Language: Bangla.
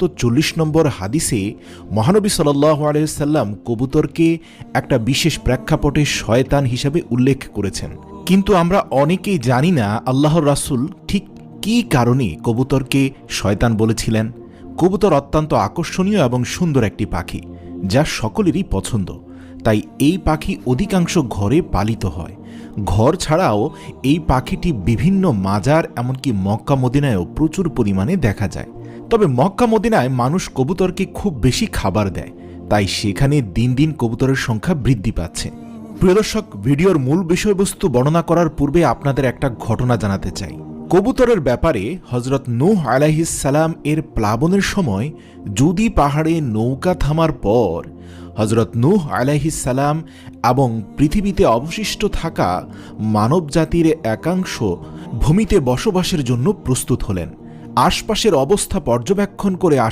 40 নম্বর হাদিসে মহানবী সাল্লাল্লাহু আলাইহি ওয়াসাল্লাম কবুতরকে একটা বিশেষ প্রেক্ষাপটে শয়তান হিসাবে উল্লেখ করেছেন। কিন্তু আমরা অনেকেই জানি না আল্লাহর রাসূল ঠিক কী কারণে কবুতরকে শয়তান বলেছিলেন। কবুতর অত্যন্ত আকর্ষণীয় এবং সুন্দর একটি পাখি, যা সকলেরই পছন্দ। তাই এই পাখি অধিকাংশ ঘরে পালিত হয়। ঘর ছাড়াও এই পাখিটি বিভিন্ন মাজার এমনকি মক্কা মদিনায়ও প্রচুর পরিমাণে দেখা যায়। তবে মক্কা মদিনায় মানুষ কবুতরকে খুব বেশি খাবার দেয়, তাই সেখানে দিন দিন কবুতরের সংখ্যা বৃদ্ধি পাচ্ছে। প্রিয় দর্শক, ভিডিওর মূল বিষয়বস্তু বর্ণনা করার পূর্বে আপনাদের একটা ঘটনা জানাতে চাই। কবুতরের ব্যাপারে হযরত নূহ আলাইহিস সালাম এর প্লাবনের সময় জুদি পাহাড়ে নৌকা থামার পর হযরত নূহ আলাইহিস সালাম এবং পৃথিবীতে অবশিষ্ট থাকা মানবজাতির একাংশ ভূমিতে বসবাসের জন্য প্রস্তুত হলেন। আশপাশের অবস্থা পর্যবেক্ষণ করে